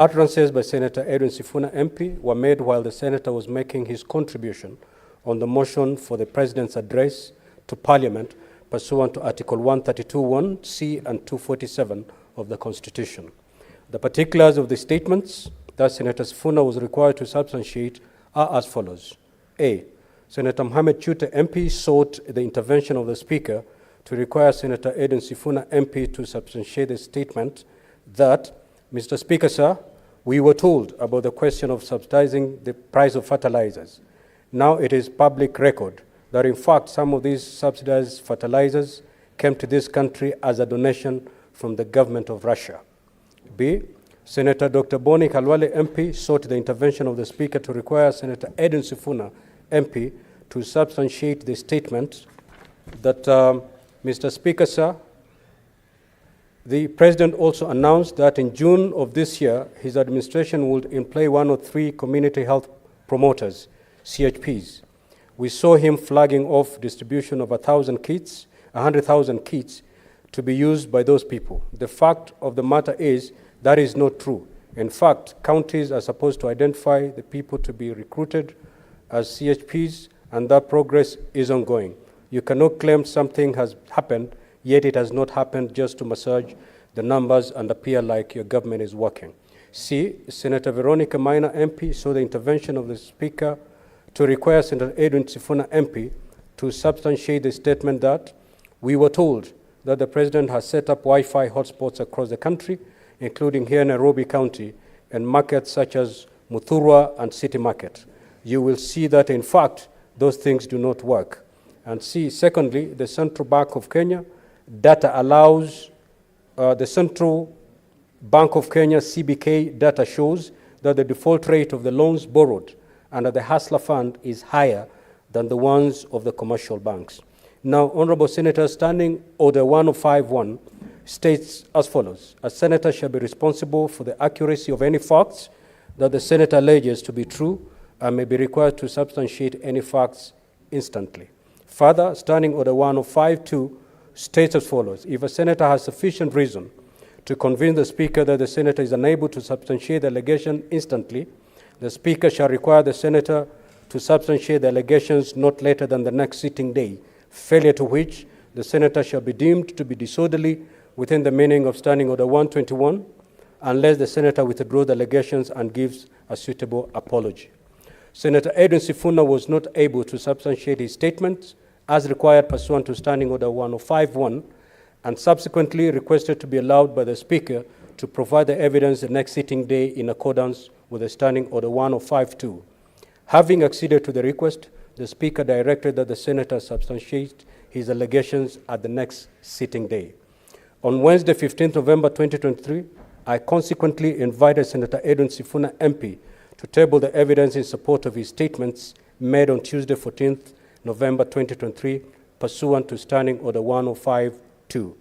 Utterances by Senator Edwin Sifuna MP were made while the Senator was making his contribution on the motion for the President's address to Parliament pursuant to Article 132(1)(c) and 247 of the Constitution. The particulars of the statements that Senator Sifuna was required to substantiate are as follows. A. Senator Mohamed Chute MP sought the intervention of the Speaker to require Senator Edwin Sifuna MP to substantiate the statement that, Mr. Speaker, sir, we were told about the question of subsidizing the price of fertilizers. Now it is public record that in fact some of these subsidized fertilizers came to this country as a donation from the government of Russia. B. Senator Dr. Boni Khalwale MP sought the intervention of the Speaker to require Senator Edwin Sifuna MP to substantiate the statement that, Mr. Speaker, sir, the President also announced that in June of this year, his administration would employ 103 community health promoters, CHPs. We saw him flagging off distribution of 100,000 kits to be used by those people. The fact of the matter is that is not true. In fact, counties are supposed to identify the people to be recruited as CHPs, and that progress is ongoing. You cannot claim something has happened, yet it has not happened just to massage the numbers and appear like your government is working. C. Senator Veronica Maina MP saw the intervention of the Speaker to require Senator Edwin Sifuna MP to substantiate the statement that we were told that the President has set up Wi-Fi hotspots across the country, including here in Nairobi County, and markets such as Muthurwa and City Market. You will see that, in fact, those things do not work. And C. Secondly, the Central Bank of Kenya data allows, the Central Bank of Kenya CBK data shows that the default rate of the loans borrowed under the Hustler Fund is higher than the ones of the commercial banks. Now, Honorable Senator, Standing Order 1051 states as follows: a senator shall be responsible for the accuracy of any facts that the senator alleges to be true and may be required to substantiate any facts instantly. Further, Standing Order 1052 states as follows: if a senator has sufficient reason to convince the Speaker that the senator is unable to substantiate the allegation instantly, the Speaker shall require the senator to substantiate the allegations not later than the next sitting day, failure to which the senator shall be deemed to be disorderly within the meaning of Standing Order 121, unless the senator withdraws the allegations and gives a suitable apology. Senator Edwin Sifuna was not able to substantiate his statements as required pursuant to Standing Order 1051, and subsequently requested to be allowed by the Speaker to provide the evidence the next sitting day in accordance with the Standing Order 1052. Having acceded to the request, the Speaker directed that the senator substantiate his allegations at the next sitting day. On Wednesday, 15th November 2023, I consequently invited Senator Edwin Sifuna MP to table the evidence in support of his statements made on Tuesday, 14th November 2023, pursuant to Standing Order 1052.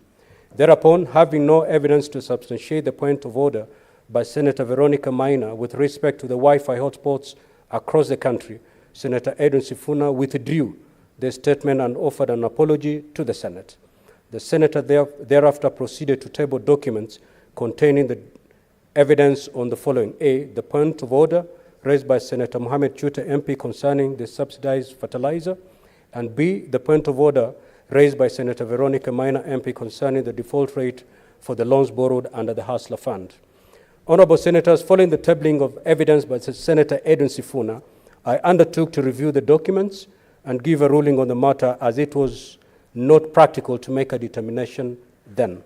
Thereupon, having no evidence to substantiate the point of order by Senator Veronica Maina with respect to the Wi-Fi hotspots across the country, Senator Edwin Sifuna withdrew the statement and offered an apology to the Senate. The senator thereafter proceeded to table documents containing the evidence on the following: A, the point of order raised by Senator Mohamed Chute MP concerning the subsidized fertilizer, and B, the point of order raised by Senator Veronica Maina MP concerning the default rate for the loans borrowed under the Hustler Fund. Honorable Senators, following the tabling of evidence by Senator Edwin Sifuna, I undertook to review the documents and give a ruling on the matter, as it was not practical to make a determination then.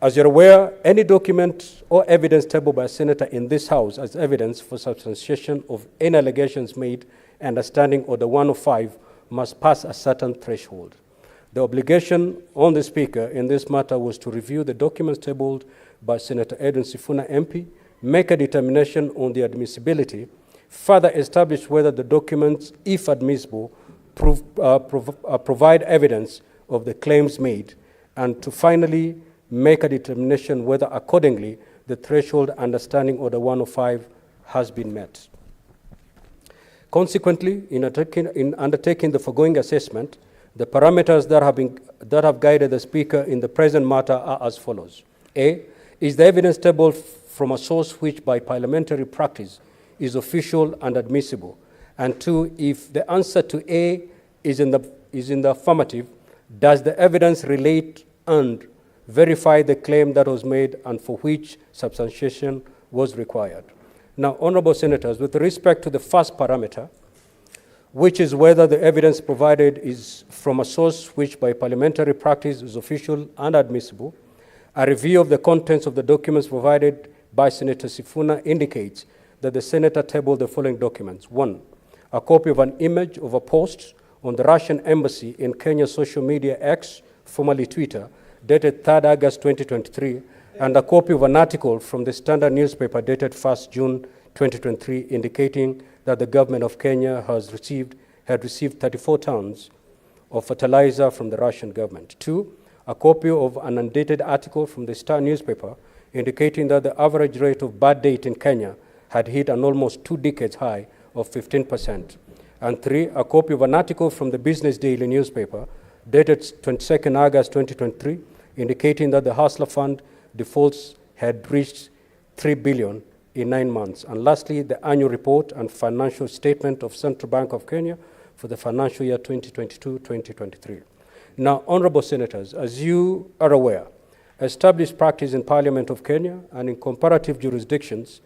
As you're aware, any document or evidence tabled by a senator in this House as evidence for substantiation of any allegations made under Standing Order 105 must pass a certain threshold. The obligation on the Speaker in this matter was to review the documents tabled by Senator Edwin Sifuna MP, make a determination on the admissibility, further establish whether the documents, if admissible, provide evidence of the claims made, and to finally make a determination whether accordingly the threshold under Standing Order 105 has been met. Consequently, in undertaking the foregoing assessment, the parameters that have guided the Speaker in the present matter are as follows. A, is the evidence tabled from a source which by parliamentary practice is official and admissible? And 2, if the answer to A is in the affirmative, does the evidence relate and verify the claim that was made and for which substantiation was required? Now, honorable senators, with respect to the first parameter, which is whether the evidence provided is from a source which by parliamentary practice is official and admissible, a review of the contents of the documents provided by Senator Sifuna indicates that the senator tabled the following documents. 1, a copy of an image of a post on the Russian embassy in Kenya's social media X, formerly Twitter, dated 3rd August 2023, and a copy of an article from the Standard newspaper dated 1st June 2023, indicating that the government of Kenya had received 34 tons of fertilizer from the Russian government. 2, a copy of an undated article from the Star newspaper indicating that the average rate of birth date in Kenya had hit an almost 2 decades high of 15%. And 3, a copy of an article from the Business Daily newspaper dated 22nd August 2023, indicating that the Hustler Fund defaults had reached 3 billion in 9 months. And lastly, the annual report and financial statement of Central Bank of Kenya for the financial year 2022-2023. Now, honorable senators, as you are aware, established practice in Parliament of Kenya and in comparative jurisdictions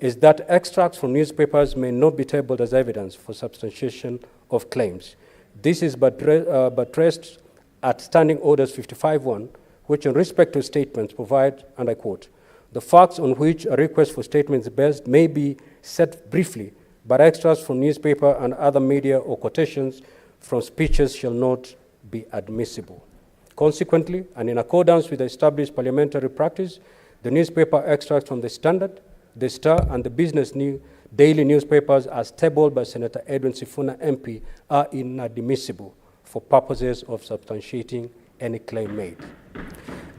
is that extracts from newspapers may not be tabled as evidence for substantiation of claims. This is buttressed at Standing Orders 55.1, which in respect to statements provide, and I quote, the facts on which a request for statements is based may be set briefly, but extracts from newspaper and other media or quotations from speeches shall not be admissible. Consequently, and in accordance with the established parliamentary practice, the newspaper extracts from the Standard, the Star, and the Business Daily newspapers as tabled by Senator Edwin Sifuna MP are inadmissible for purposes of substantiating any claim made.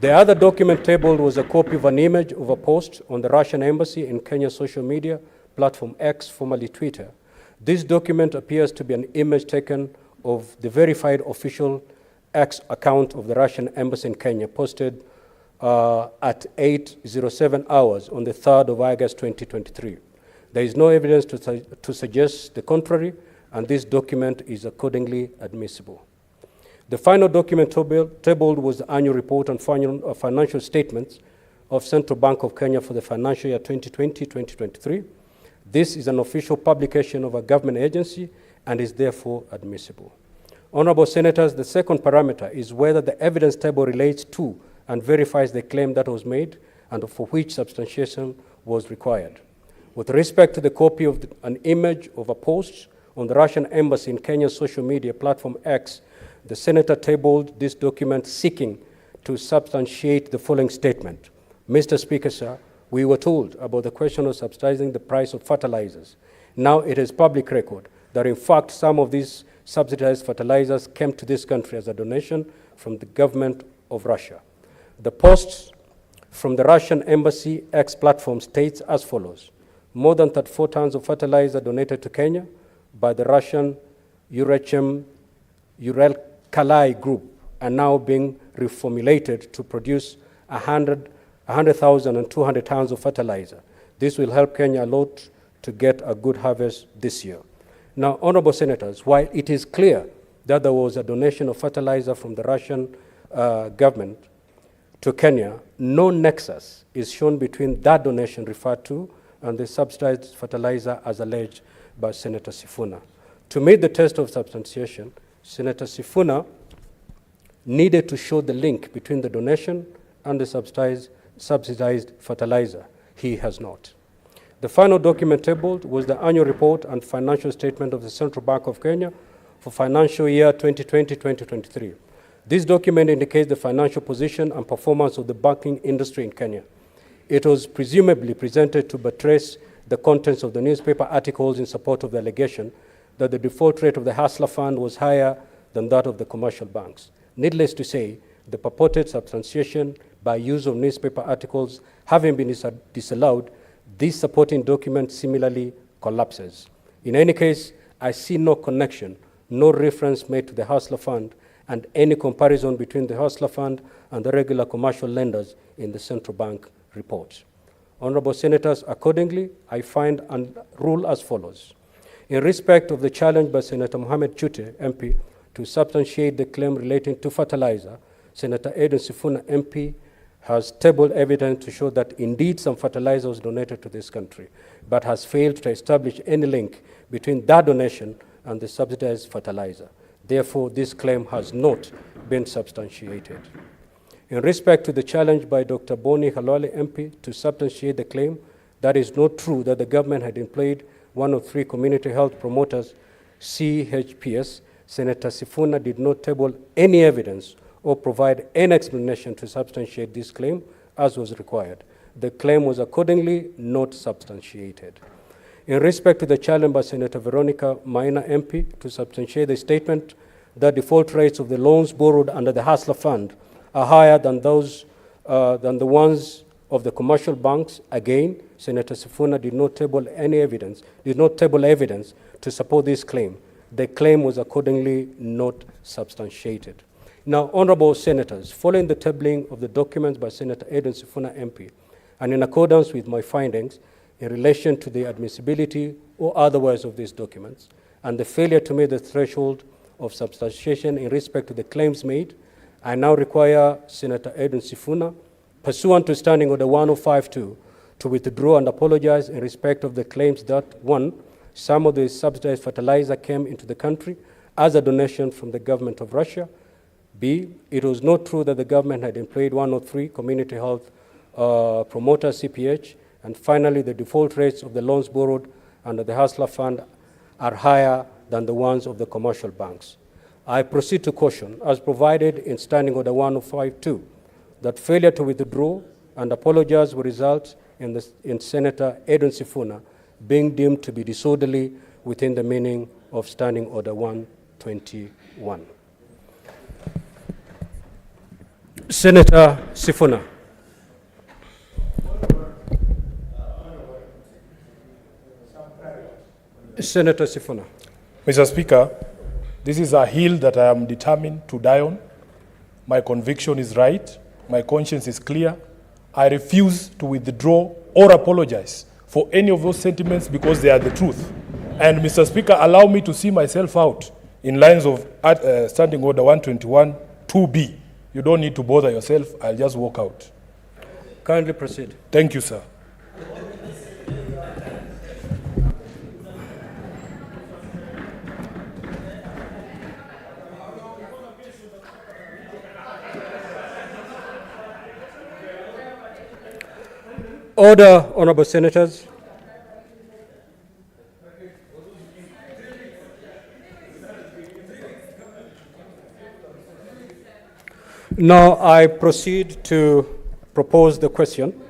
The other document tabled was a copy of an image of a post on the Russian embassy in Kenya's social media platform X, formerly Twitter. This document appears to be an image taken of the verified official X account of the Russian embassy in Kenya, posted at 8:07 hours on the 3rd of August 2023. There is no evidence to suggest the contrary, and this document is accordingly admissible. The final document tabled was the annual report on financial statements of Central Bank of Kenya for the financial year 2020-2023. This is an official publication of a government agency and is therefore admissible. Honorable Senators, the second parameter is whether the evidence table relates to and verifies the claim that was made and for which substantiation was required. With respect to the copy of an image of a post on the Russian embassy in Kenya's social media platform X, the Senator tabled this document seeking to substantiate the following statement. Mr. Speaker, sir, we were told about the question of subsidizing the price of fertilizers. Now it is public record that in fact some of these subsidized fertilizers came to this country as a donation from the government of Russia. The post from the Russian embassy X platform states as follows: more than 34 tons of fertilizer donated to Kenya by the Russian Uralkali group are now being reformulated to produce 100,000 and 200 tons of fertilizer. This will help Kenya a lot to get a good harvest this year. Now, honorable senators, while it is clear that there was a donation of fertilizer from the Russian government to Kenya, no nexus is shown between that donation referred to and the subsidized fertilizer as alleged by Senator Sifuna. To meet the test of substantiation, Senator Sifuna needed to show the link between the donation and the subsidized fertilizer. He has not. The final document tabled was the annual report and financial statement of the Central Bank of Kenya for financial year 2020-2023. This document indicates the financial position and performance of the banking industry in Kenya. It was presumably presented to buttress the contents of the newspaper articles in support of the allegation that the default rate of the Hustler Fund was higher than that of the commercial banks. Needless to say, the purported substantiation by use of newspaper articles having been disallowed, this supporting document similarly collapses. In any case, I see no connection, no reference made to the Hustler Fund, and any comparison between the Hustler Fund and the regular commercial lenders in the central bank report. Honorable Senators, accordingly, I find and rule as follows. In respect of the challenge by Senator Mohamed Chute, MP, to substantiate the claim relating to fertilizer, Senator Edwin Sifuna, MP, has tabled evidence to show that indeed some fertilizer was donated to this country, but has failed to establish any link between that donation and the subsidized fertilizer. Therefore, this claim has not been substantiated. In respect to the challenge by Dr. Boni Halwale, MP, to substantiate the claim that it is not true that the government had employed one of 3 community health promoters, CHPS, Senator Sifuna did not table any evidence or provide any explanation to substantiate this claim as was required. The claim was accordingly not substantiated. In respect to the challenge by Senator Veronica Maina, MP, to substantiate the statement that default rates of the loans borrowed under the Hustler Fund are higher than the ones of the commercial banks, again, Senator Sifuna did not table evidence to support this claim. The claim was accordingly not substantiated. Now, honorable senators, following the tabling of the documents by Senator Edwin Sifuna, MP, and in accordance with my findings in relation to the admissibility or otherwise of these documents, and the failure to meet the threshold of substantiation in respect to the claims made, I now require Senator Edwin Sifuna, pursuant to Standing Order 1052, to withdraw and apologize in respect of the claims that, 1, some of the subsidized fertilizer came into the country as a donation from the government of Russia. B, it was not true that the government had employed 103 community health promoters, CPH. And finally, the default rates of the loans borrowed under the Hustler Fund are higher than the ones of the commercial banks. I proceed to caution, as provided in Standing Order 1052, that failure to withdraw and apologize will result in Senator Edwin Sifuna being deemed to be disorderly within the meaning of Standing Order 121. Senator Sifuna. Senator Sifuna. Mr. Speaker, this is a hill that I am determined to die on. My conviction is right. My conscience is clear. I refuse to withdraw or apologize for any of those sentiments because they are the truth. And Mr. Speaker, allow me to see myself out in lines of Standing Order 121, 2B. You don't need to bother yourself. I'll just walk out. Kindly proceed. Thank you, sir. Order, honorable senators. Now I proceed to propose the question.